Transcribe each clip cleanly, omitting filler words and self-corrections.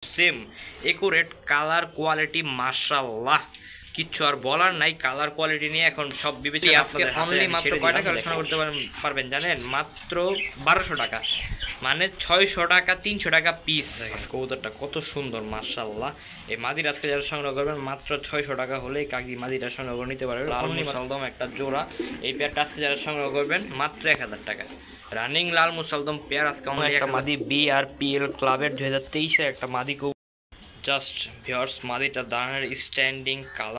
Same accurate colour quality মাশাআল্লাহ কিচ্ছু আর বলার নাই। কালার কোয়ালিটি নিয়ে এখন সব বিবেচনা আপনাদের অনলি মাত্র কয় টাকা আলোচনা করতে পারবেন জানেন? মাত্র 1200 টাকা, মানে 600 টাকা 300 টাকা পিস। কবুতরটা কত সুন্দর মাশাআল্লাহ। এই মাদির আজকে যারা সংগ্রহ করবেন মাত্র 600 টাকা হলে কাকি মাদিটা সংগ্রহ করে নিতে পারবেন। লাল মুসালদম একটা জোড়া, এই পেয়ারটা আজকে যারা সংগ্রহ করবেন মাত্র 1000 টাকা। রানিং লাল মুসালদম পেয়ার আজকে আমাদের একটা মাদি বিআরপিএল ক্লাবের 2023 এর একটা মাদি জাস্ট ভিউয়ার্স মাদিটা দাঁড়ানোর স্ট্যান্ডিং কালার।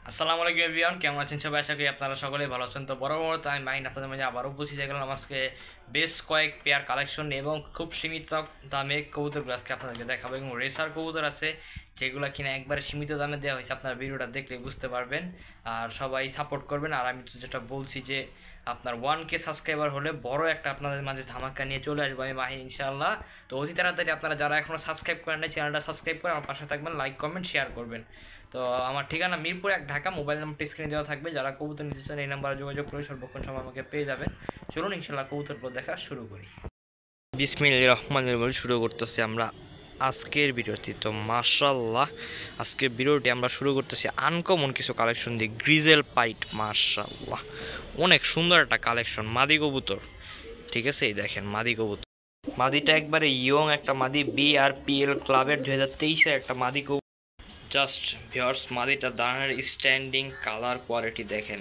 আসসালামু আলাইকুম এভরিওয়ান, কেমন আছেন সবাই? আশা করি আপনারা সকলেই ভালো আছেন। তো বরাবর আমি মাহিন আপনাদের মাঝে আবারও উপস্থিত হয়ে গেলাম আজকে বেশ কয়েক পেয়ার কালেকশন এবং খুব সীমিত দামে কবুতরগুলো আজকে আপনাদেরকে দেখাবো। এবং রেসার কবুতর আছে যেগুলো কিনা একবারে সীমিত দামে দেওয়া হয়েছে, আপনারা ভিডিওটা দেখলে বুঝতে পারবেন। আর সবাই সাপোর্ট করবেন। আর আমি তো যেটা বলছি যে আপনার 1K সাবস্ক্রাইবার হলে বড় একটা আপনাদের মাঝে ধামাকা নিয়ে চলে আসবো আমি মাহিন ইনশাআল্লাহ। তো অতি তাড়াতাড়ি আপনারা যারা এখনও সাবস্ক্রাইব করেন না চ্যানেলটা সাবস্ক্রাইব করে আমার পাশে থাকবেন, লাইক কমেন্ট শেয়ার করবেন। তো আমার ঠিকানা মিরপুর 1 ঢাকা, মোবাইল নাম্বারটি স্ক্রিনে দেওয়া থাকবে। যারা কবুতর নিতে চান এই নাম্বারে যোগাযোগ করে সর্বক্ষণ সময় আমাকে পেয়ে যাবেন। চলুন ইনশাআল্লাহ কবুতরগুলো দেখা শুরু করি। বিসমিল্লাহির রহমানির রহিম শুরু করতেছি আমরা আজকের ভিডিওটি। তো মাশাআল্লাহ আজকের ভিডিওটি আমরা শুরু করতেছি আনকমন কিছু কালেকশন দিয়ে। গ্রিজেল পাইট মাশাআল্লাহ অনেক সুন্দর একটা কালেকশন মাদি কবুতর, ঠিক আছে? এই দেখেন মাদি কবুতর, মাদিটা একবারে ইয়ং একটা মাদি বিআরপিএল ক্লাবের 2023 এর একটা মাদি কবুতর। জাস্ট ভিউয়ার্স মাদিটা দাঁড়ানোর স্ট্যান্ডিং কালার কোয়ালিটি দেখেন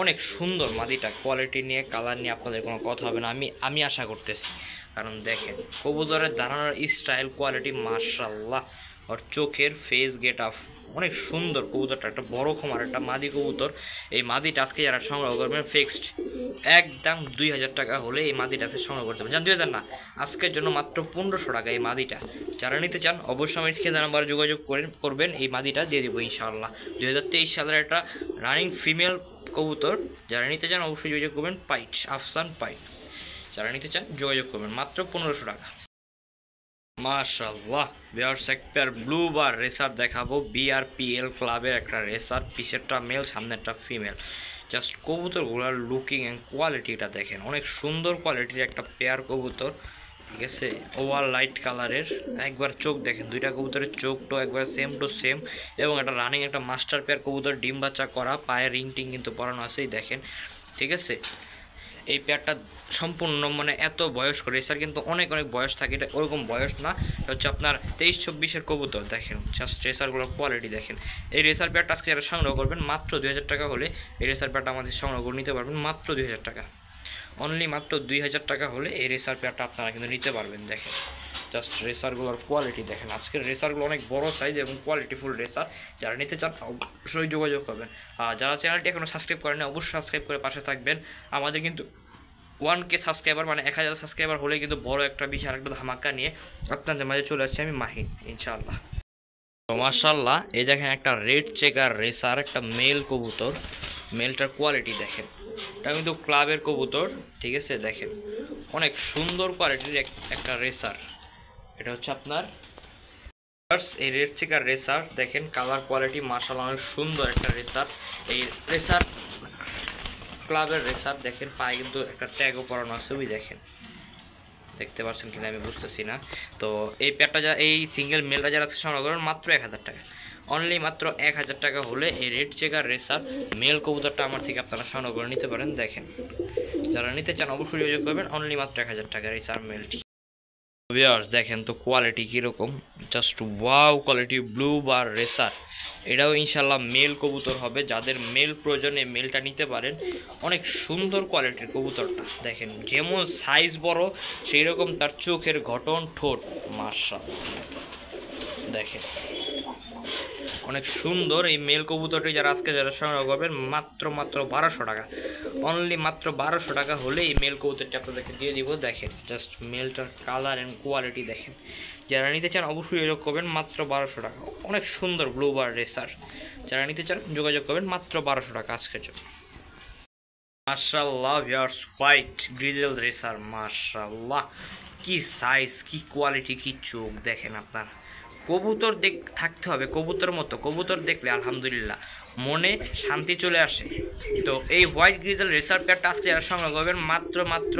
অনেক সুন্দর। মাদিটা কোয়ালিটি নিয়ে কালার নিয়ে আপনাদের কোনো কথা হবে না আমি আশা করতেছি। কারণ দেখেন কবুতরের দাঁড়ানোর স্টাইল কোয়ালিটি মাশাআল্লাহ, আর চোখের ফেস গেট আপ অনেক সুন্দর। কবুতরটা একটা বড় খমার একটা মাদি কবুতর। এই মাদিটা আজকে যারা সংগ্রহ করবেন ফিক্সড একদম 2000 টাকা হলে এই মাদিটা আজকে সংগ্রহ করতে পারবেন। 2000 না, আজকের জন্য মাত্র 1500 টাকা এই মাদিটা। যারা নিতে চান অবশ্যই আমি স্ক্রিনে নাম্বারে যোগাযোগ করবেন, এই মাদিটা দিয়ে দেবো ইনশাআল্লাহ। 2023 সালের একটা রানিং ফিমেল কবুতর। যারা নিতে চান অবশ্যই যোগাযোগ করবেন। পাইট আফসান পাইট, যারা নিতে চান যোগাযোগ করবেন মাত্র 1500 টাকা। মাশাআল্লাহ ভিউয়ার্স একটা ব্লু বার রেসার দেখাবো, বিআরপিএল ক্লাবের একটা রেসার। পিছেরটা মেল সামনেরটা ফিমেল। জাস্ট কবুতরগুলোর লুকিং অ্যান্ড কোয়ালিটিটা দেখেন অনেক সুন্দর কোয়ালিটির একটা পেয়ার কবুতর, ঠিক আছে? ওভার লাইট কালারের একবার চোখ দেখেন, দুইটা কবুতরের চোখটা একবার সেম টু সেম। এবং একটা রানিং একটা মাস্টার পেয়ার কবুতর, ডিম বাচ্চা করা, পায়ে রিং টিং কিন্তু পরানো আছেই দেখেন, ঠিক আছে? এই পেয়ারটা সম্পূর্ণ মানে এত বয়স করে রেসার কিন্তু অনেক বয়স থাকে, এটা ওরকম বয়স না, এটা হচ্ছে আপনার 23-24 কবুতর। দেখেন জাস্ট রেসারগুলোর কোয়ালিটি দেখেন। এই রেসার পেয়ারটা আজকে যারা সংগ্রহ করবেন মাত্র 2000 টাকা হলে এই রেসার পেয়ারটা আমাদের সংগ্রহ করে নিতে পারবেন মাত্র 2000 টাকা। অনলি মাত্র 2000 টাকা হলে এই রেসার পেয়ারটা আপনারা কিন্তু নিতে পারবেন। দেখেন জাস্ট রেসারগুলোর কোয়ালিটি দেখেন। আজকের রেসারগুলো অনেক বড় সাইজ এবং কোয়ালিটিফুল রেসার। যারা নিতে চান অবশ্যই যোগাযোগ করবেন। আর যারা চ্যানেলটি এখনও সাবস্ক্রাইব করেন অবশ্যই সাবস্ক্রাইব করে পাশে থাকবেন। আমাদের কিন্তু 1K সাবস্ক্রাইবার মানে 1000 সাবস্ক্রাইবার হলে কিন্তু বড় একটা বিশাল একটা ধামাকা নিয়ে আপনাদের মাঝে চলে আসছে আমি মাহিন ইনশাআল্লাহ। তো মাশাআল্লাহ এই দেখেন একটা রেড চেকার রেসার একটা মেল কবুতর। মেলটার কোয়ালিটি দেখেন, এটা কিন্তু ক্লাবের কবুতর, ঠিক আছে? দেখেন অনেক সুন্দর কোয়ালিটির একটা রেসার। এটা হচ্ছে আপনার এই রেড চেকার রেসার। দেখেন কালার কোয়ালিটি মাশাআল্লাহ অনেক সুন্দর একটা রেসার। এই রেসার ক্লাবের রেসার দেখেন, পায়ে কিন্তু একটা ট্যাগও পরানো আছে, ওই দেখেন, দেখতে পাচ্ছেন কিনা আমি বুঝতেছি না। তো এই পেয়ারটা যা এই সিঙ্গেল মেলটা যারা সংগ্রহ করেন মাত্র 1000 টাকা। অনলি মাত্র 1000 টাকা হলে এই রেড চেকার রেসার মেল কবুতরটা আমার থেকে আপনারা সংগ্রহ করে নিতে পারেন। দেখেন যারা নিতে চান অবশ্যই যোগাযোগ করবেন। অনলি মাত্র 1000 টাকা রেসার মেলটি। ভিউয়ার্স দেখেন তো কোয়ালিটি কীরকম, just wow quality blue bar racer. এটাও ইনশাল্লাহ মেল কবুতর হবে। যাদের মেল প্রয়োজনে মেলটা নিতে পারেন। অনেক সুন্দর কোয়ালিটির কবুতরটা দেখেন, যেমন সাইজ বড় সেই রকম তার চোখের গঠন, ঠোঁট মাশাআল্লাহ দেখেন অনেক সুন্দর। এই মেল কবুতরটি যারা আজকে যারা সংগ্রহ করবেন মাত্র 1200 টাকা। অনলি মাত্র 1200 টাকা হলে এই মেল কবুতরটি আপনাদেরকে দিয়ে দিব। দেখেন জাস্ট মেলটার কালার অ্যান্ড কোয়ালিটি দেখেন। যারা নিতে চান অবশ্যই যোগাযোগ করবেন মাত্র 1200 টাকা। অনেক সুন্দর ব্লু বার রেসার। যারা নিতে চান যোগাযোগ করবেন মাত্র 1200 টাকা আজকের জন্য। মাশাআল্লাহ ভিউয়ার্স হোয়াইট গ্রিজেল রেসার মাশাআল্লাহ, কি সাইজ, কি কোয়ালিটি, কি চোখ দেখেন আপনারা। কবুতর থাকতে হবে কবুতর মতো, কবুতর দেখলে আলহামদুলিল্লাহ মনে শান্তি চলে আসে। তো এই হোয়াইট গ্রিজেল রেসার পেয়ারটা আজকে যারা সংগ্রহ করবেন মাত্র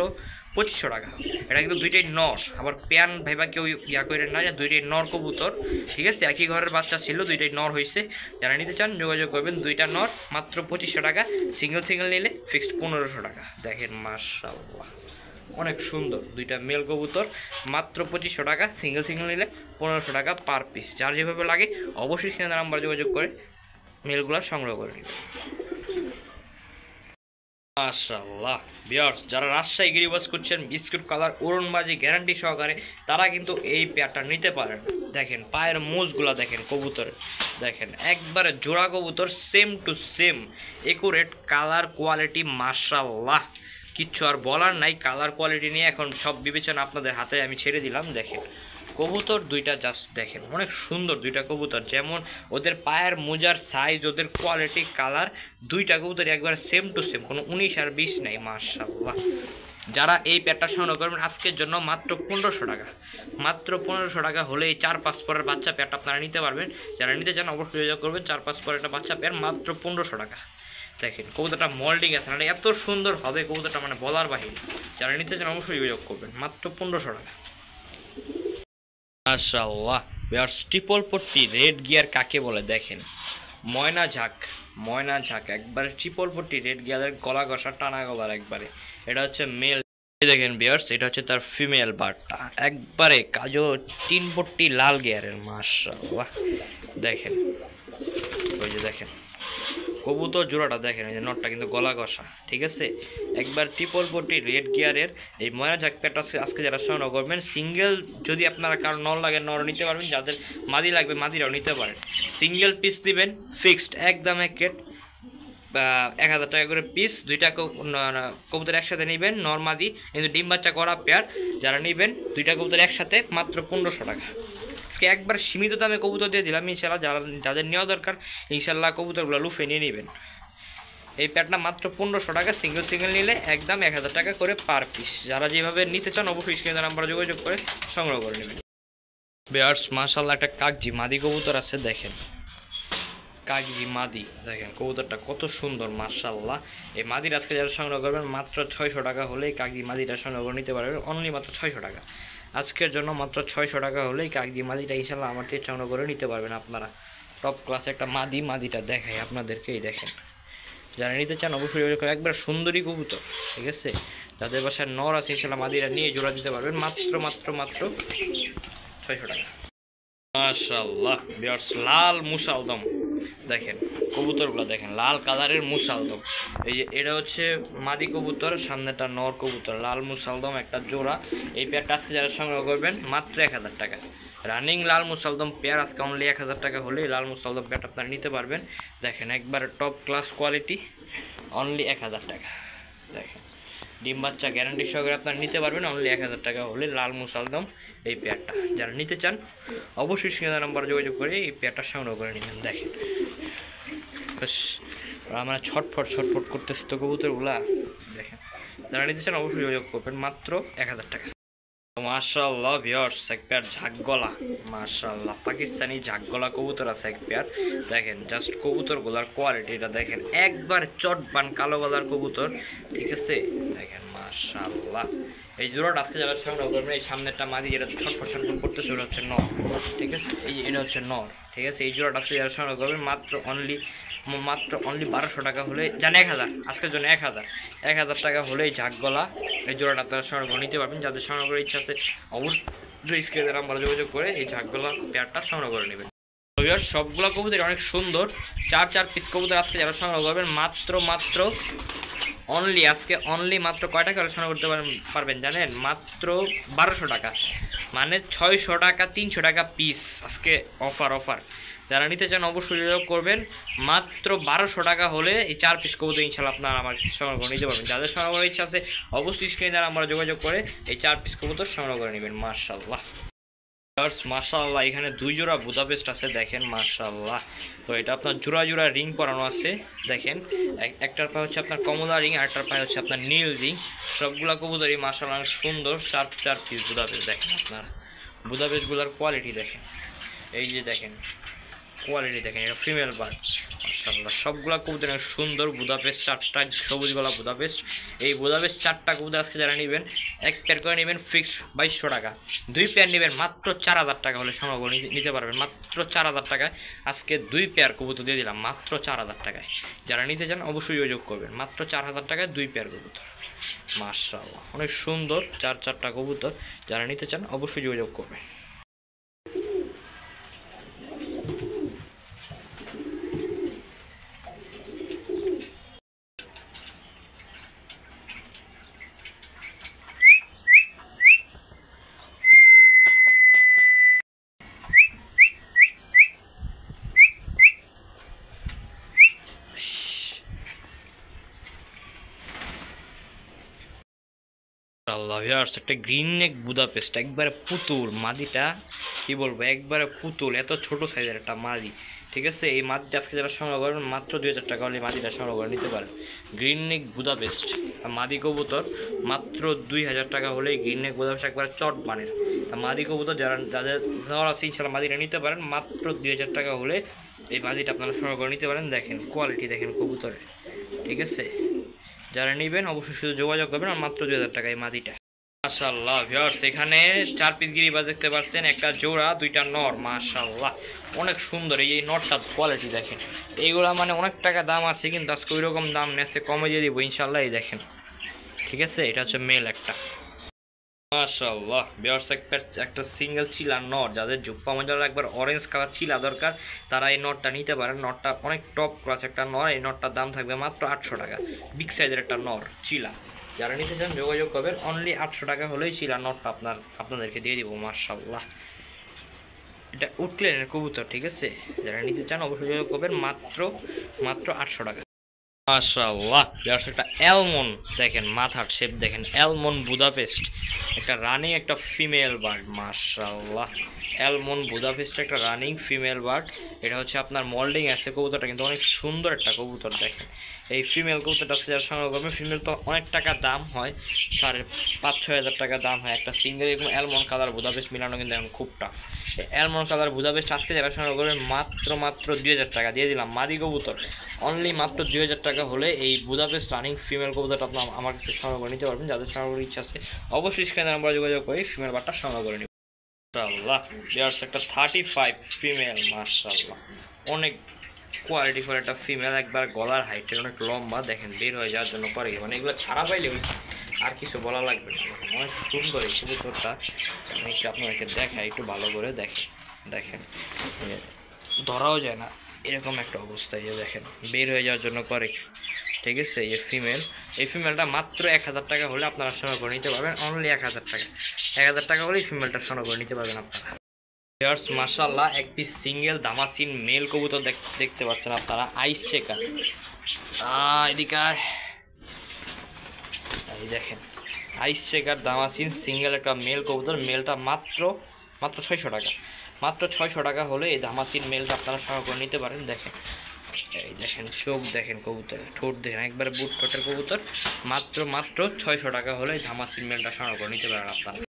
2500 টাকা। এটা কিন্তু দুইটাই নর, আবার প্যান ভাইবা কেউ ইয়া করে না, দুইটাই নর কবুতর, ঠিক আছে। একই ঘরের বাচ্চা ছিল, দুইটাই নর হয়েছে। যারা নিতে চান যোগাযোগ করবেন। দুইটা নর, মাত্র 2500 টাকা। সিঙ্গেল নিলে ফিক্সড 1500 টাকা। দেখেন মাশাআল্লাহ অনেক সুন্দর দুইটা মেল কবুতর, মাত্র 2500 টাকা। সিঙ্গেল নিলে 1500 টাকা পার পিস। যার যেভাবে লাগে অবশ্যই স্ক্রিনে নাম্বার যোগাযোগ করে মেলগুলো সংগ্রহ করে নেবেন। মাশাআল্লাহ ভিউয়ার্স, যারা রাজশাহী গিরিবাস করছেন বিস্কুট কালার উড়নবাজি গ্যারান্টি সহকারে, তারা কিন্তু এই পেয়ারটা নিতে পারেন। দেখেন পায়ের মোজগুলো দেখেন কবুতরের, দেখেন একবারে জোড়া কবুতর, same to same accurate colour quality. মাশাআল্লাহ কিচ্ছু আর বলার নাই। কালার কোয়ালিটি নিয়ে এখন সব বিবেচনা আপনাদের হাতে আমি ছেড়ে দিলাম। দেখেন কবুতর দুইটা জাস্ট দেখেন অনেক সুন্দর দুইটা কবুতর, যেমন ওদের পায়ের মোজার সাইজ, ওদের কোয়ালিটি, কালার, দুইটা কবুতর একবার সেম টু সেম, কোনো 19 আর 20 নাই। মাশাআল্লাহ যারা এই পেয়ারটা সংগ্রহ করবেন আজকের জন্য মাত্র 1500 টাকা। মাত্র 1500 টাকা হলে এই 4-5 পরের বাচ্চা পেয়ারটা আপনারা নিতে পারবেন। যারা নিতে চান অবশ্যই যোগাযোগ করবেন। 4-5 পরের একটা বাচ্চা পেয়ার মাত্র 1500 টাকা। দেখেন কবুতরটা মোল্ডিং আছে না, এত সুন্দর হবে কবুতরটা মানে বলার বাহিরে। যারা নিতে চান অবশ্যই যোগাযোগ করবেন, মাত্র 1500 টাকা। মাশাআল্লাহ ভিউয়ার্স, ট্রিপল পট্টি রেড গিয়ার কাকে বলে দেখেন, ময়না ঝাঁক একবারে ট্রিপল পট্টি রেড গিয়ারের গলা ঘষা টানা গলার একবারে। এটা হচ্ছে মেল। দেখেন ভিউয়ার্স, এটা হচ্ছে তার ফিমেল বারটা, একবারে কাজো 3 পট্টি লাল গিয়ারের। মাশাআল্লাহ দেখেন, ওই যে দেখেন কবুতর জোড়াটা দেখেন, এই যে নটটা কিন্তু গলা ঘষা, ঠিক আছে। একবার ট্রিপল পট্টি রেড গিয়ারের এই ময়না ঝাঁক পেয়ারটা আজকে যারা সংগ্রহ করবেন, সিঙ্গেল যদি আপনারা কারো নর লাগে নর নিতে পারবেন, যাদের মাদি লাগবে মাদিরাও নিতে পারেন। সিঙ্গেল পিস দিবেন ফিক্সড একদম এক রেট 1000 টাকা করে পিস। দুইটা কবুতর একসাথে নেবেন নর মাদি, কিন্তু ডিম বাচ্চা করা পেয়ার যারা নেবেন দুইটা কবুতর একসাথে মাত্র 1500 টাকা। আজকে একবার সীমিত দামে কবুতর দিয়ে দিলাম ইনশাল্লাহ। যাদের নেওয়া দরকার ইনশাল্লাহ কবুতরগুলো লুফে নিয়ে নেবেন। এই প্যাডটা মাত্র 1500 টাকা, সিঙ্গেল নিলে একদম 1000 টাকা করে পার পিস। যারা যেভাবে নিতে চান অবশ্যই স্ক্রিনে নাম্বারে যোগাযোগ করে সংগ্রহ করে নেবেন। ভিউয়ার্স মাশাআল্লাহ একটা কাগজি মাদি কবুতর আছে, দেখেন কাগজি মাদি, দেখেন কবুতরটা কত সুন্দর মাশাআল্লাহ। এই মাদির আজকে যারা সংগ্রহ করবেন মাত্র 600 টাকা হলেই কাগজি মাদিটা সংগ্রহ করে নিতে পারবেন। অনলি মাত্র 600 টাকা আজকের জন্য, মাত্র 600 টাকা হলেই কাগজি মাদিটা ইনশাল্লাহ আমার থেকে সংগ্রহ করে নিতে পারবেন আপনারা। টপ ক্লাস একটা মাদিটা দেখাই আপনাদেরকে, এই দেখেন। যারা নিতে চান অবশ্যই একবার সুন্দরী কবুতর, ঠিক আছে। যাদের বাসায় নর আছে ইনশাল্লাহ মাদিরা নিয়ে জোড়া দিতে পারবেন মাত্র 600 টাকা। মাশাআল্লাহ ভিউয়ার্স, লাল মুসালদম দেখেন কবুতরগুলো দেখেন, লাল কালারের মুসালদম। এই যে এটা হচ্ছে মাদি কবুতর, সামনেটা নর কবুতর, লাল মুসালদম একটা জোড়া। এই পেয়ারটা আজকে যারা সংগ্রহ করবেন মাত্র 1000 টাকা। রানিং লাল মুসালদম পেয়ার আজকে অনলি 1000 টাকা হলে লাল মুসালদম পেয়ারটা আপনারা নিতে পারবেন। দেখেন একবার টপ ক্লাস কোয়ালিটি, অনলি 1000 টাকা। দেখেন ডিম বাচ্চা গ্যারান্টি সহকারে আপনারা নিতে পারবেন অনলি 1000 টাকা হলে লাল মুসালদম এই পেয়ারটা। যারা নিতে চান অবশ্যই স্ক্রিনে নাম্বার যোগাযোগ করে এই পেয়ারটা সংগ্রহ করে নেবেন। দেখেন বেশ আমরা ছটফট করতেছি তো কবুতরগুলা, দেখেন। যারা নিতে চান অবশ্যই যোগাযোগ করবেন মাত্র 1000 টাকা। মাশাআল্লাহ ভিউয়ার্স, এক পেয়ার ঝাঁকগলা, মাশাআল্লাহ পাকিস্তানি ঝাঁকগলা কবুতর আছে এক পেয়ার। দেখেন জাস্ট কবুতরগুলার কোয়ালিটিটা দেখেন, একবার চটবান কালো গলার কবুতর, ঠিক আছে। দেখেন মাশাআল্লাহ এই জোড়াটা আজকে যারা সংগ্রহ করবেন, এই সামনেরটা মাদি যেটা ছটফট করতেছে ওটা হচ্ছে নর, ঠিক আছে। এই যে এটা হচ্ছে নর, ঠিক আছে। এই জোড়াটা আজকে যারা সংগ্রহ করবেন মাত্র অনলি 1200 টাকা হলে, জান 1000 আজকের জন্য 1000 টাকা হলে এই ঝাঁকগলা এই জোড়াটা আপনারা সংগ্রহ নিতে পারবেন। যাদের সংগ্রহ করার ইচ্ছা আছে অবশ্যই স্ক্রিনে নাম্বারে যোগাযোগ করে এই ঝাঁকগলা পেয়ারটা সংগ্রহ করে নেবেন। সবগুলা কবুতর অনেক সুন্দর, 4 পিস কবুতর আজকে যারা সংগ্রহ করবেন মাত্র অনলি মাত্র কয় টাকা হলে সংগ্রহ করতে পারবেন জানেন? মাত্র 1200 টাকা, মানে 600 টাকা 300 টাকা পিস আজকে অফার। যারা নিতে চান অবশ্যই যোগাযোগ করবেন। মাত্র 1200 টাকা হলে এই 4 পিস কবুতর ইনশাল্লাহ আপনারা আমার সংগ্রহ করে নিতে পারবেন। যাদের সংগ্রহ করার ইচ্ছা আছে অবশ্যই স্ক্রিনে দ্বারা আমরা যোগাযোগ করে এই 4 পিস কবুতর সংগ্রহ করে নেবেন। মাশাআল্লাহ এখানে 2 জোড়া বুদাপেস্ট আছে, দেখেন মাশাআল্লাহ। তো এটা আপনার জোড়া রিং পরানো আছে, দেখেন। একটার পায়ে হচ্ছে আপনার কমলা রিং, আরেকটার পায়ে হচ্ছে আপনার নীল রিং। সবগুলা কবুতরই মাশাআল্লাহ সুন্দর, 4 পিস বুদাপেস্ট। দেখেন আপনারা বুদাপেস্টগুলোর কোয়ালিটি দেখেন, এই যে দেখেন কোয়ালিটি দেখেন, এটা ফিমেল বার্ড মাশাআল্লাহ। সবগুলা কবুতর সুন্দর, বুদাপেস্ট 4টা সবুজ গলা বুদাপেস্ট। এই বুদাপেস্ট 4টা কবুতর আজকে যারা নেবেন, এক পেয়ার করে নেবেন ফিক্সড 2200 টাকা, 2 পেয়ার নেবেন মাত্র 4000 টাকা হলে সংগ্রহ করে নিতে পারবেন, মাত্র 4000 টাকায়। আজকে 2 পেয়ার কবুতর দিয়ে দিলাম মাত্র 4000 টাকায়। যারা নিতে চান অবশ্যই যোগাযোগ করবেন, মাত্র 4000 টাকায় 2 পেয়ার কবুতর মাশাআল্লাহ, অনেক সুন্দর 4টা কবুতর। যারা নিতে চান অবশ্যই যোগাযোগ করবেন। আল্লাহ ভিউয়ার্স, একটা গ্রিন নেক বুদাপেস্ট, একবারে পুতুল মাদিটা, কি বলবো, একবারে পুতুল, এত ছোট সাইজের একটা মাদি। ঠিক আছে, এই মাদিটা আজকে যারা সংগ্রহ করবেন মাত্র 2000 টাকা হলে মাদিটা সংগ্রহ করে নিতে পারেন। গ্রিন নেক বুদাপেস্ট মাদি কবুতর মাত্র 2000 টাকা হলে গ্রিন নেক বুদাপেস্ট একবারে চট বানের মাদি কবুতর। যাদের নেওয়ার আছে ইনশাল্লাহ মাদিটা নিতে পারেন, মাত্র 2000 টাকা হলে এই মাদিটা আপনারা সংগ্রহ করে নিতে পারেন। দেখেন কোয়ালিটি দেখেন কবুতরের, ঠিক আছে। যারা নেবেন অবশ্যই শুধু যোগাযোগ করবেন, আর মাত্র 2000 টাকা এই মাদিটা মাশাআল্লাহ। ভিউয়ার্স, এখানে 4 পিস গিরিবাজ দেখতে পাচ্ছেন, একটা জোড়া 2টা নর মাশাআল্লাহ, অনেক সুন্দর। এই নরটার কোয়ালিটি দেখেন, এইগুলা মানে অনেক টাকা দাম আছে, কিন্তু আজকে ওই রকম দাম নেছে, কমে দিয়ে দিব ইনশাআল্লাহ। এই দেখেন, ঠিক আছে, এটা হচ্ছে মেল একটা মাশাআল্লাহ। ভিউয়ার্স, একটা সিঙ্গেল চিলা নর, যাদের জুপ্পা মজা একবার অরেঞ্জ কালার চিলা দরকার তারা এই নটটা নিতে পারেন। নটটা অনেক টপ ক্লাস একটা নর, এই নটটার দাম থাকবে মাত্র 800 টাকা, বিগ সাইজের একটা নর চিলা। যারা নিতে চান যোগাযোগ করবেন, অনলি 800 টাকা হলেই চিলা নটটা আপনাদেরকে দিয়ে দিব মাশাআল্লাহ। এটা উঠলেনের কবুতর, ঠিক আছে। যারা নিতে চান অবশ্যই যোগাযোগ করবেন, মাত্র 800 টাকা মাশাআল্লাহ। একটা অ্যালমন্ড দেখেন, মাথার শেপ দেখেন, অ্যালমন্ড বুদাপেস্ট, একটা রানিং একটা ফিমেল বার্ড মাশাআল্লাহ। অ্যালমন্ড বুদাপেস্ট একটা রানিং ফিমেল বার্ড, এটা হচ্ছে আপনার মোল্ডিং আছে কবুতরটা, কিন্তু অনেক সুন্দর একটা কবুতর। দেখেন এই ফিমেল কবুতরটা যারা সংগ্রহ করবেন, ফিমেল তো অনেক টাকা দাম হয়, 5,500-6 হাজার টাকা দাম হয় একটা সিঙ্গেল। এরকম অ্যালমন্ড কালার বুদাপেস্ট মিলানো কিন্তু এখন খুব টাফ। অ্যালমন্ড কালার বুদাপেস্ট আজকে যারা সংগ্রহ করবেন মাত্র 2000 টাকা দিয়ে দিলাম মাদি কবুতর, অনলি মাত্র 2000 টাকা হলে এই বুদাপেস্ট রানিং ফিমেল কবুতরটা আপনার আমার কাছে সংগ্রহ করে নিতে পারবেন। যাদের সংগ্রহ করার ইচ্ছা আছে অবশ্যই স্ক্রিনে নাম্বার যোগাযোগ করে ফিমেল বারটা সংগ্রহ করে নেবেন মাশাআল্লাহ। ভিউয়ার্স, একটা 35 ফিমেল মাশাআল্লাহ, অনেক কোয়ালিটি করে একটা ফিমেল, একবার গলার হাইটের অনেক লম্বা, দেখেন বের হয়ে যাওয়ার জন্য করে, মানে এগুলো ছাড়া পাইলে আর কিছু বলা লাগবে না। অনেক সুন্দর এই কবুতরটা, আমি একটু আপনাদেরকে দেখাই, একটু ভালো করে দেখেন ধরাও যায় না এরকম একটা অবস্থায়, যে দেখেন বের হয়ে যাওয়ার জন্য করে, ঠিক আছে। এই ফিমেলটা মাত্র 1000 টাকা হলে আপনারা সংগ্রহ করে নিতে পারবেন, অনলি 1000 টাকা। 1000 টাকা হলেই ফিমেলটা সংগ্রহ করে নিতে পারবেন আপনারা। ভিউয়ার্স মাশাআল্লাহ, এক পিস সিঙ্গেল দামাসিন মেল কবুতর দেখতে পাচ্ছেন আপনারা, আইস চেকার। এদিকে এই দেখেন আইস চেকার দামাসিন সিঙ্গেল একটা মেল কবুতর, মেলটা মাত্র 600 টাকা, মাত্র 600 টাকা হলে এই দামাসিন মেলটা আপনারা সংগ্রহ করে নিতে পারেন। দেখেন এই দেখেন চোখ দেখেন কবুতর, ঠোঁট দেখেন, একবারে বুট ঠোঁটের কবুতর, মাত্র 600 টাকা হলে ধামাসিন মেলটা সংগ্রহ করে নিতে পারেন আপনারা।